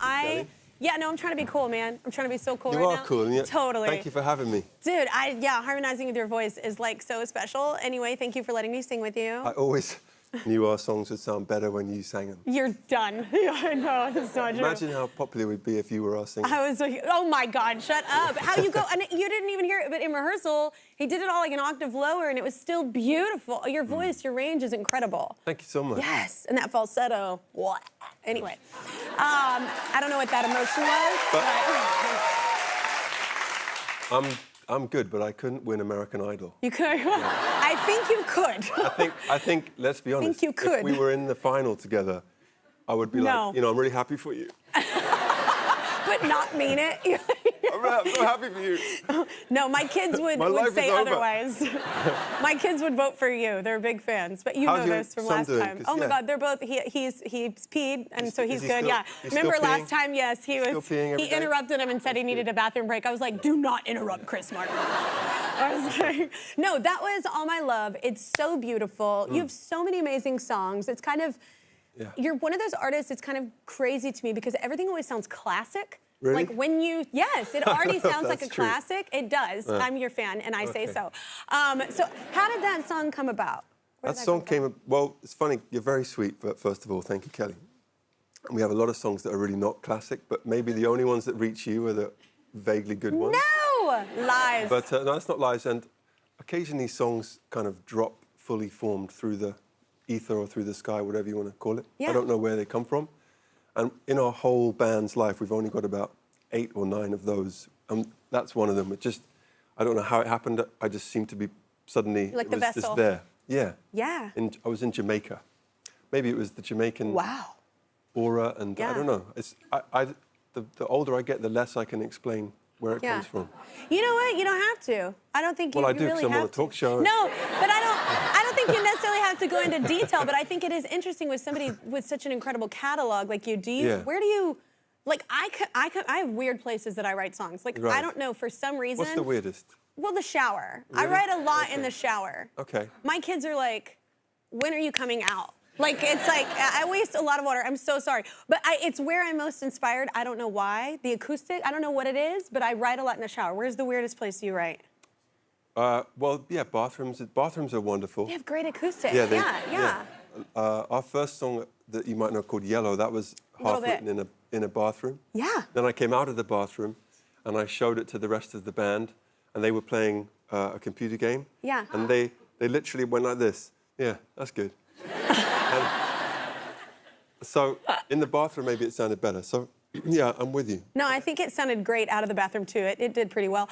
Kelly? Yeah, no, I'm trying to be cool, man. I'm trying to be so cool You right now. are cool. And Totally. Thank you for having me. Dude, yeah, harmonizing with your voice is like so special. Anyway, thank you for letting me sing with you. I always knew our songs would sound better when you sang them. You're done. Yeah, no, it's not true. Imagine how popular we'd be if you were our singer. I was like, oh my God, shut up. How you go, and you didn't even hear it, but in rehearsal, he did it all like an octave lower and it was still beautiful. Your voice, your range is incredible. Thank you so much. Yes, and that falsetto, what? Anyway, I don't know what that emotion was, but... I'm good, but I couldn't win American Idol. You could? I think you could. I think, let's be honest. I think you could. If we were in the final together, I would be like, you know, I'm really happy for you. But not mean it. I'm so happy for you. No, my kids would say otherwise. My kids would vote for you. They're big fans. But you know this from last time. Oh my God, they're both. He's peed, and so he's good. Yeah. Remember last time? Yes, he was. He interrupted him and said he needed a bathroom break. I was like, do not interrupt Chris Martin. I was like, no, that was All My Love. It's so beautiful. You have so many amazing songs. It's kind of. Yeah. You're one of those artists. It's kind of crazy to me because everything always sounds classic. Really? Like when you, yes, it already sounds like a classic. It does. I'm your fan, and I say so. So how did that song come about? That song came, well, it's funny, you're very sweet, but first of all, thank you, Kelly. And we have a lot of songs that are really not classic, but maybe the only ones that reach you are the vaguely good ones. No! Lies. But no, it's not lies, and occasionally songs kind of drop fully formed through the ether or through the sky, whatever you want to call it. Yeah. I don't know where they come from. And in our whole band's life, we've only got about 8 or 9 of those. And that's one of them. It just, I don't know how it happened. I just seemed to be suddenly, like it the was vessel. just there. Yeah. Yeah. I was in Jamaica. Maybe it was the Jamaican aura, and I don't know. It's, the older I get, the less I can explain where it comes from. You know what? You don't have to. I don't think you really have to. Well, I do, because I'm on a talk show. No, but I don't think you necessarily have to go into detail, but I think it is interesting with somebody with such an incredible catalog like you. Where do you, like, I have weird places that I write songs. Like, I don't know, for some reason. What's the weirdest? Well, the shower. Really? I write a lot in the shower. Okay. My kids are like, when are you coming out? Like, it's like, I waste a lot of water. I'm so sorry. But it's where I'm most inspired. I don't know why. The acoustic, I don't know what it is, but I write a lot in the shower. Where's the weirdest place you write? Well, yeah, bathrooms. Bathrooms are wonderful. They have great acoustics. Yeah. Our first song that you might know called Yellow, that was half written in a bathroom. Yeah. Then I came out of the bathroom and I showed it to the rest of the band, and they were playing a computer game. Yeah. And they literally went like this. Yeah, that's good. So in the bathroom, maybe it sounded better. So yeah, I'm with you. No, I think it sounded great out of the bathroom too. It did pretty well.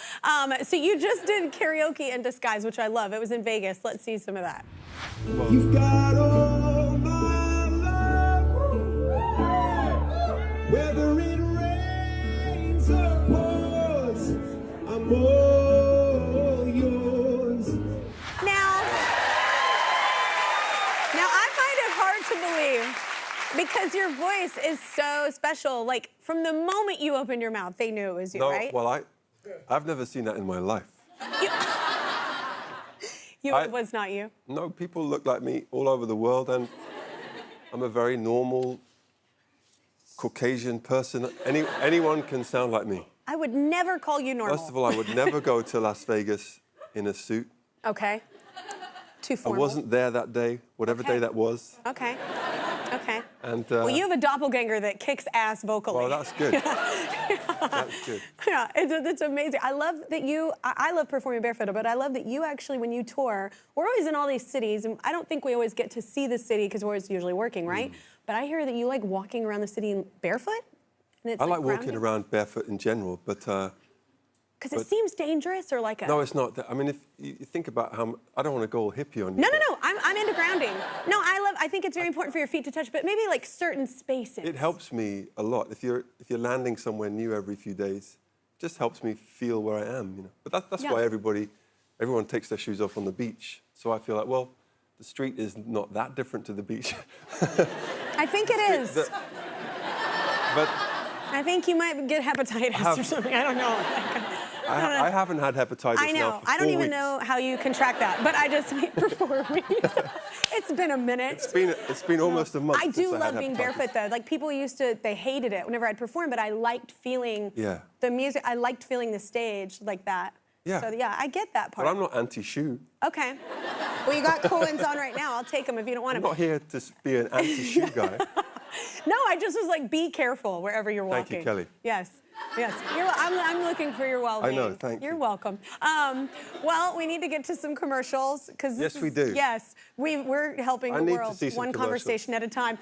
So you just did Karaoke In Disguise, which I love. It was in Vegas. Let's see some of that. You've got all my love, whether it rains or pours, I'm all yours. Now I find it hard to believe because your voice is so special. Like, from the moment you opened your mouth, they knew it was you, right? Well, I've never seen that in my life. It was not you? No, people look like me all over the world, and I'm a very normal Caucasian person. Anyone can sound like me. I would never call you normal. First of all, I would never go to Las Vegas in a suit. Okay. Too formal. I wasn't there that day, whatever day that was. Okay. Okay. And, well, you have a doppelganger that kicks ass vocally. Well, that's good. That's good. Yeah, it's amazing. I love that I love performing Barefoot, but I love that you actually, when you tour, we're always in all these cities, and I don't think we always get to see the city because we're always usually working, right? But I hear that you like walking around the city in barefoot? And it's I like walking around barefoot in general, but... Because it seems dangerous, or like a... No, it's not. I mean, if you think about how... I don't want to go all hippie on you. No. I'm into grounding. No, I think it's very important for your feet to touch, but maybe like certain spaces. It helps me a lot. If you're landing somewhere new every few days, it just helps me feel where I am, you know. But that's why everyone takes their shoes off on the beach. So I feel like, well, the street is not that different to the beach. I think it is. But I think you might get hepatitis or something. I don't know. I haven't had hepatitis. I know. Now for 4 I don't even weeks. know how you contract that, but I just for 4 weeks. It's been a minute. It's been almost a month. I do since love I had being hepatitis. barefoot though. Like people used to, they hated it whenever I'd perform, but I liked feeling the music. I liked feeling the stage like that. Yeah. So yeah, I get that part. But I'm not anti-shoe. Okay. Well, you got cool-ins on right now. I'll take them if you don't want I'm them. not here to be an anti-shoe guy. No, I just was like, be careful wherever you're walking. Thank you, Kelly. Yes. Yes. I'm looking for your well-being. I know, thank you. You're welcome. Well, we need to get to some commercials because Yes, we do. Yes, we're helping the world one conversation at a time.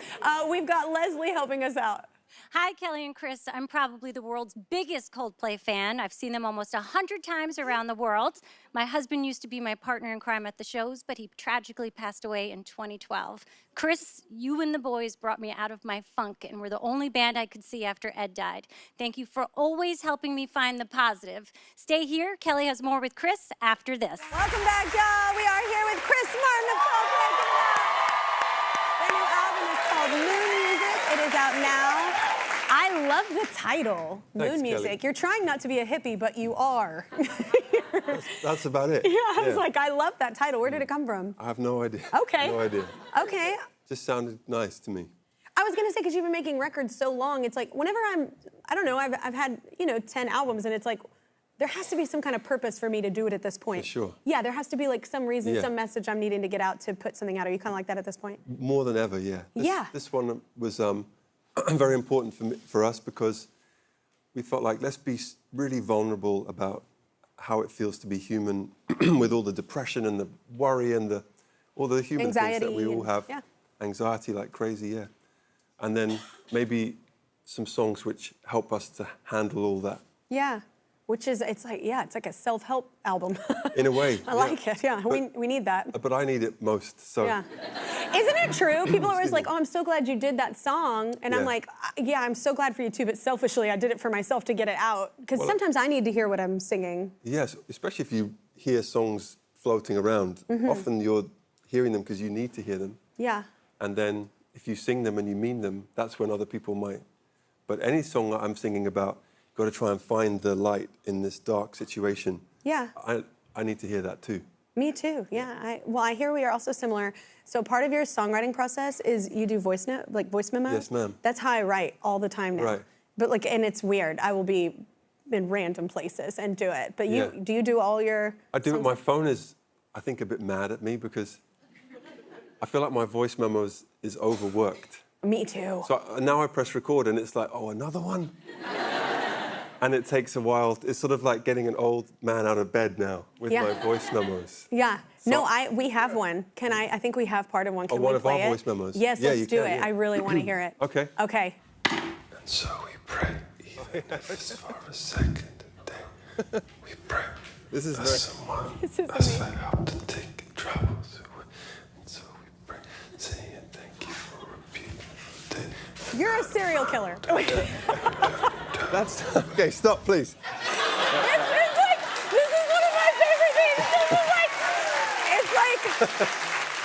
We've got Leslie helping us out. Hi, Kelly and Chris. I'm probably the world's biggest Coldplay fan. I've seen them almost 100 times around the world. My husband used to be my partner in crime at the shows, but he tragically passed away in 2012. Chris, you and the boys brought me out of my funk and were the only band I could see after Ed died. Thank you for always helping me find the positive. Stay here. Kelly has more with Chris after this. Welcome back, y'all. We are here with Chris Martin of Coldplay. Their new album is called Moon Music. It is out now. I love the title, Thanks, Moon Music. Kelly. You're trying not to be a hippie, but you are. That's about it. Yeah, I was like, I love that title. Where did it come from? I have no idea. Okay. No idea. Okay. Just sounded nice to me. I was gonna say, because you've been making records so long, it's like, whenever I don't know, I've had, 10 albums, and it's like, there has to be some kind of purpose for me to do it at this point. For sure. Yeah, there has to be like some reason, Yeah. some message I'm needing to get out to put something out. Are you kind of like that at this point? More than ever, yeah. This one was very important for us because we felt like let's be really vulnerable about how it feels to be human with all the depression and the worry and all the human Anxiety things that we all have. yeah. Anxiety like crazy, yeah. And then maybe some songs which help us to handle all that. Yeah. Which is, it's like a self-help album. In a way. I like it, yeah. We need that. But I need it most, so. Yeah. Isn't it true? People are always like, oh, I'm so glad you did that song. And I'm Yeah. like, yeah, I'm so glad for you too, but selfishly, I did it for myself to get it out. Because sometimes I need to hear what I'm singing. Yes, especially if you hear songs floating around. Often you're hearing them because you need to hear them. Yeah. And then if you sing them and you mean them, that's when other people might. But any song that I'm singing about, got to try and find the light in this dark situation. Yeah. I need to hear that too. Me too, yeah. I hear we are also similar. So part of your songwriting process is you do voice memos? Yes, ma'am. That's how I write all the time now. Right. But and it's weird. I will be in random places and do it. But do you do all your I do it. My phone is, I think, a bit mad at me because I feel like my voice memos is overworked. Me too. So now I press record and it's like, oh, another one? And it takes a while. It's sort of like getting an old man out of bed now with my voice memos. Yeah. So, no, we have one. I think we have part of one. Can one we of play our it? voice memos? Yes, Yeah, let's you do can, it. yeah. I really want to hear it. Okay. Okay. And so we pray, even if it's for a second a day. We pray This is that someone This is has amazing. fed up to take troubles away. And so we pray, saying thank you for a beautiful day. You're a serial killer. That's okay. Stop, please. This is one of my favorite things.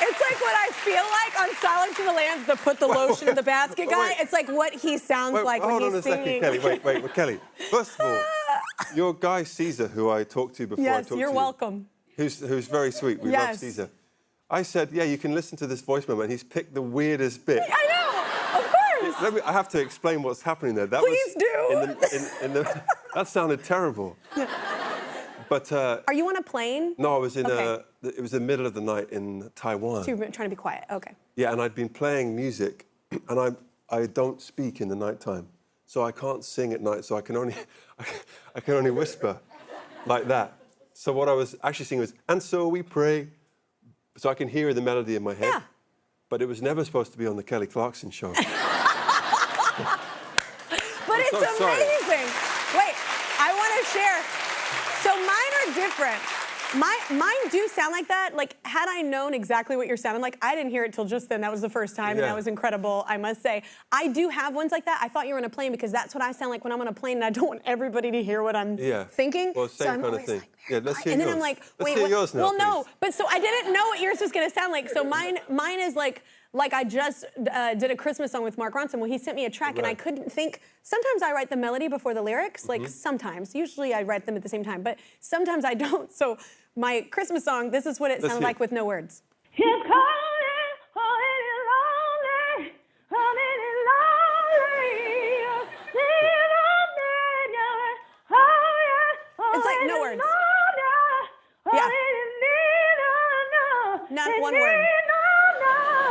It's like what I feel like on Silence of the Lambs, the put the lotion in the basket guy. Wait. It's like what he sounds like hold when on he's a second, singing. Kelly. Wait, Kelly. First of all, your guy Caesar, who I talked to before I Yes, talked you're to welcome. you, who's very sweet. We love Caesar. I said, yeah, you can listen to this voice memo, and he's picked the weirdest bit. I know, of course. I have to explain what's happening there. That Please do. That sounded terrible. But Are you on a plane? no, I was in Okay. it was the middle of the night in Taiwan. So you're trying to be quiet. Okay. Yeah, and I'd been playing music, and I don't speak in the nighttime, so I can't sing at night. So I can only whisper like that. So what I was actually singing was, and so we pray, so I can hear the melody in my head. Yeah. But it was never supposed to be on the Kelly Clarkson Show. But it's so sorry. amazing. Wait, I want to share. So mine are different. Mine do sound like that. Like, had I known exactly what you're sounding like, I didn't hear it till just then. That was the first time, and Yeah. that was incredible, I must say. I do have ones like that. I thought you were on a plane because that's what I sound like when I'm on a plane, and I don't want everybody to hear what I'm thinking. Well, same so I'm kind of always thing. like, Yeah, let's hear and then yours. I'm like, Let's wait, hear what? yours now, Well, no, please. but so I didn't know what yours was gonna sound like. So mine is like like I just did a Christmas song with Mark Ronson. Well, he sent me a track and I couldn't think. Sometimes I write the melody before the lyrics, like sometimes. Usually I write them at the same time, but sometimes I don't. So my Christmas song, this is what it sounded like with no words. It's calling, lonely, it's like no words. Yeah. Not one word.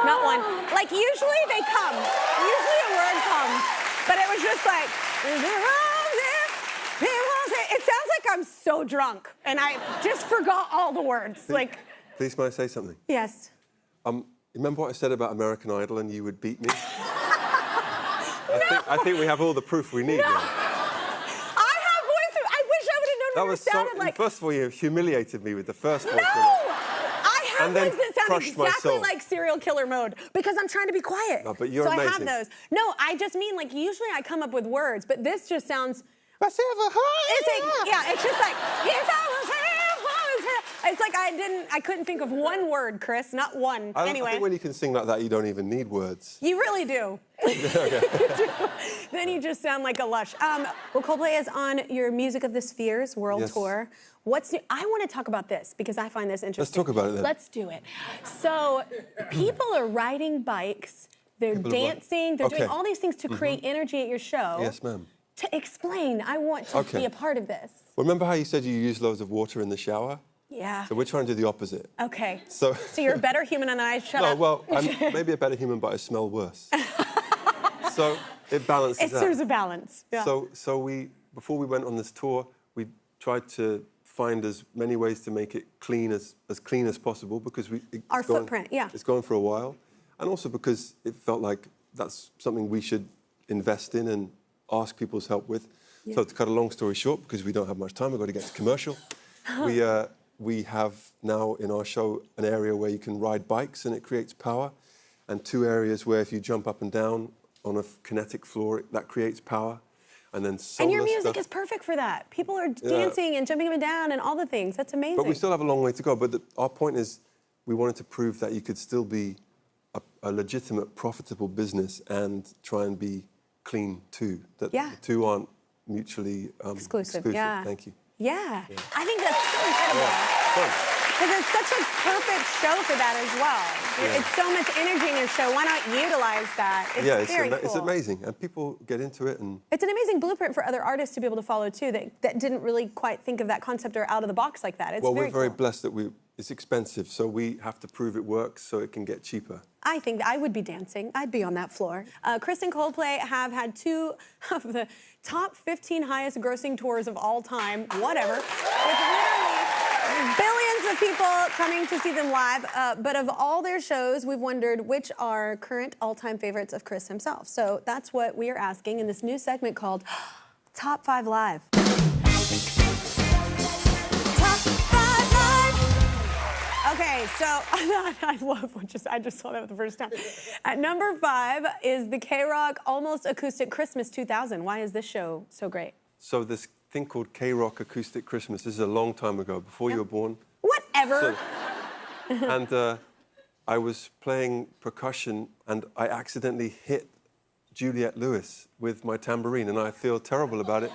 Not one. Like usually they come. Usually a word comes. But it was just like, it sounds like I'm so drunk and I just forgot all the words. Like. Please, may I say something? Yes. Remember what I said about American Idol and you would beat me? I think we have all the proof we need now. I have voice. I wish I would have known what it sounded like. First of all, you humiliated me with the first voice. No! I have voices that sound exactly like serial killer mode because I'm trying to be quiet. No, but you're amazing. So I have those. No, I just mean like usually I come up with words, but this just sounds. It's just like. It's like I couldn't think of one word, Chris, not one. I anyway. think when you can sing like that, you don't even need words. You really do. You do. Then you just sound like a lush. Well, Coldplay is on your Music of the Spheres world tour. What's new? I want to talk about this because I find this interesting. Let's talk about it then. Let's do it. So, people are riding bikes, they're dancing, they're doing all these things to create energy at your show. Yes, ma'am. To explain, I want to be a part of this. Well, remember how you said you use loads of water in the shower? Yeah. So we're trying to do the opposite. Okay. So you're a better human than I. Shut up. No, well, I'm maybe a better human, but I smell worse. So it balances out. It serves a balance. Yeah. So before we went on this tour, we tried to find as many ways to make it clean as clean as possible because our footprint, it's gone for a while, and also because it felt like that's something we should invest in and ask people's help with. Yeah. So to cut a long story short, because we don't have much time, we've got to get to commercial. We have now in our show an area where you can ride bikes and it creates power, and 2 areas where if you jump up and down on a kinetic floor, that creates power. And then and your music is perfect for that. People are dancing and jumping up and down and all the things. That's amazing. But we still have a long way to go. But our point is we wanted to prove that you could still be a legitimate, profitable business and try and be clean too. That the two aren't mutually exclusive. Yeah. Thank you. Yeah. I think that's so incredible. Because it's such a perfect show for that as well. It's so much energy in your show. Why not utilize that? It's very cool. It's amazing, and people get into it. And it's an amazing blueprint for other artists to be able to follow too. That didn't really quite think of that concept or out of the box like that. It's we're very blessed that it's expensive, so we have to prove it works so it can get cheaper. I think I would be dancing. I'd be on that floor. Chris and Coldplay have had 2 of the top 15 highest grossing tours of all time, whatever. With literally billions of people coming to see them live. But of all their shows, we've wondered which are current all-time favorites of Chris himself. So that's what we are asking in this new segment called Top 5 Live. Okay, so I love I just saw that for the first time. At number 5 is the K-Rock Almost Acoustic Christmas 2000. Why is this show so great? So this thing called K-Rock Acoustic Christmas, this is a long time ago, before you were born. Whatever. And I was playing percussion and I accidentally hit Juliette Lewis with my tambourine, and I feel terrible about it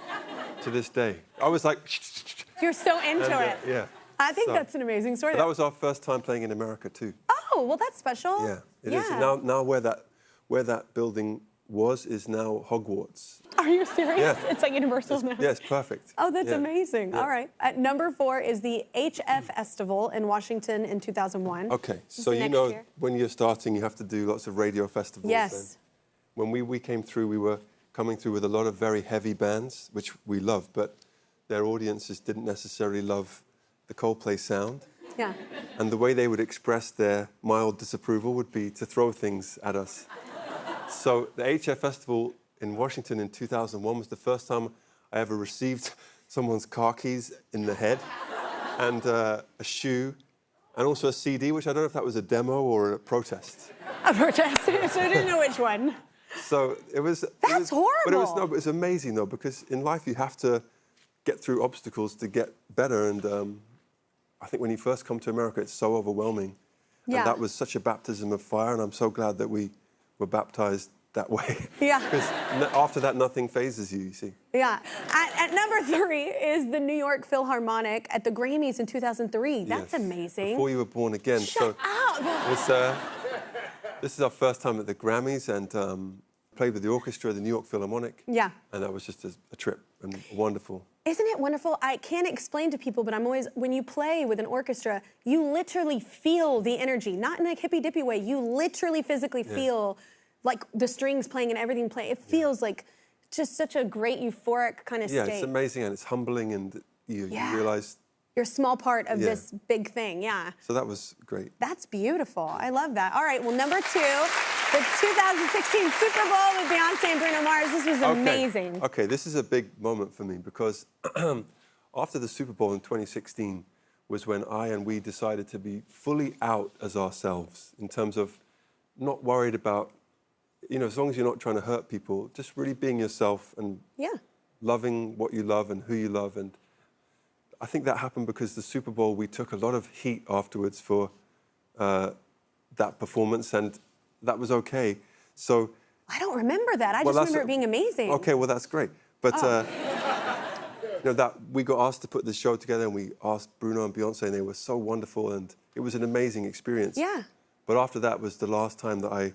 to this day. I was like... You're so into it. Yeah. I think that's an amazing story. That was our first time playing in America too. Oh, well, that's special. Yeah, it is. Now where that building is now Hogwarts. Are you serious? Yeah. It's like Universal now. Yeah, it's perfect. Oh, that's amazing. Yeah. All right. At number 4 is the HF Festival in Washington in 2001. Okay, so you know when you're starting, you have to do lots of radio festivals. Yes. When we came through, we were coming through with a lot of very heavy bands, which we love, but their audiences didn't necessarily love the Coldplay sound. Yeah. And the way they would express their mild disapproval would be to throw things at us. So the HF Festival in Washington in 2001 was the first time I ever received someone's car keys in the head and a shoe and also a CD, which I don't know if that was a demo or a protest. A protest? So I didn't know which one. So it was... That's horrible. But it was amazing, though, because in life you have to get through obstacles to get better, and I think when you first come to America, it's so overwhelming. Yeah. And that was such a baptism of fire, and I'm so glad that we were baptized that way. Yeah. Because after that, nothing phases you, you see. Yeah. At number 3 is the New York Philharmonic at the Grammys in 2003. That's amazing. Before you were born again. Shut up! This is our first time at the Grammys, and played with the orchestra, the New York Philharmonic. Yeah. And that was just a trip, and wonderful. Isn't it wonderful? I can't explain to people, but I'm always, when you play with an orchestra, you literally feel the energy, not in a hippy-dippy way. You literally physically feel like the strings playing and everything playing. It feels like just such a great euphoric kind of state. Yeah, it's amazing, and it's humbling, and you realize you're a small part of this big thing, So that was great. That's beautiful. I love that. All right, well, number 2, the 2016 Super Bowl with Beyonce and Bruno Mars. This was amazing. Okay, this is a big moment for me because after the Super Bowl in 2016 was when we decided to be fully out as ourselves in terms of not worried about, as long as you're not trying to hurt people, just really being yourself and loving what you love and who you love. And I think that happened because the Super Bowl, we took a lot of heat afterwards for that performance, and that was okay. So I don't remember that. I just remember it being amazing. Okay, well, that's great. But that we got asked to put this show together, and we asked Bruno and Beyonce, and they were so wonderful, and it was an amazing experience. Yeah. But after that was the last time that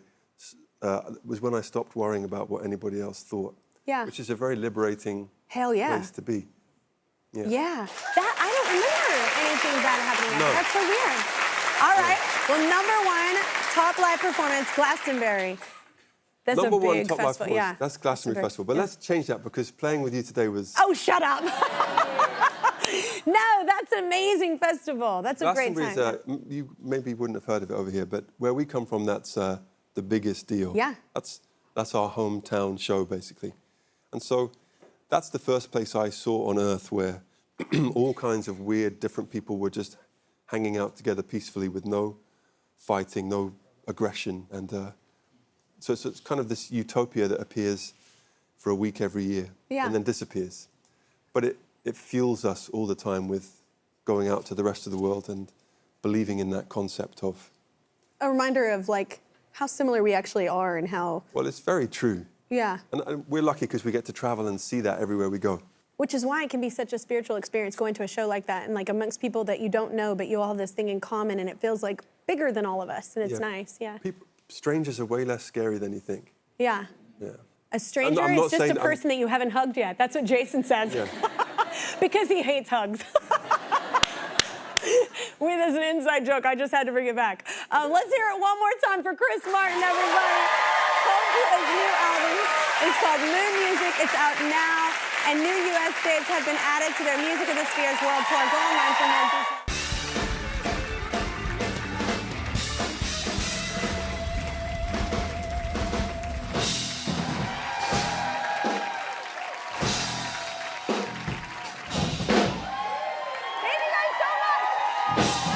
was when I stopped worrying about what anybody else thought. Yeah. Which is a very liberating place to be. Yeah. I don't remember anything bad happening. No. That's so weird. All right. Well, number 1, top live performance, Glastonbury. That's number a big 1 top live festival. performance. That's Glastonbury Festival. But let's change that because playing with you today was... Oh, shut up. No, that's an amazing festival. That's a great time. You maybe wouldn't have heard of it over here, but where we come from, that's the biggest deal. Yeah. That's our hometown show, basically. And so that's the first place I saw on earth where all kinds of weird, different people were just hanging out together peacefully with no fighting, no aggression. And so it's kind of this utopia that appears for a week every year and then disappears. But it fuels us all the time with going out to the rest of the world and believing in that concept of... A reminder of, like, how similar we actually are and how... Well, it's very true. Yeah. And we're lucky because we get to travel and see that everywhere we go. Which is why it can be such a spiritual experience going to a show like that and, like, amongst people that you don't know, but you all have this thing in common, and it feels, like, bigger than all of us, and it's nice, Strangers are way less scary than you think. Yeah. Yeah. A stranger is just a person that you haven't hugged yet. That's what Jason says. Yeah. Because he hates hugs. Wait, that's an inside joke. I just had to bring it back. Let's hear it one more time for Chris Martin, everybody. Coldplay's new album is called Moon Music. It's out now, and new U.S. states have been added to their Music of the Spheres World Tour. Go online for more details. Thank you guys so much.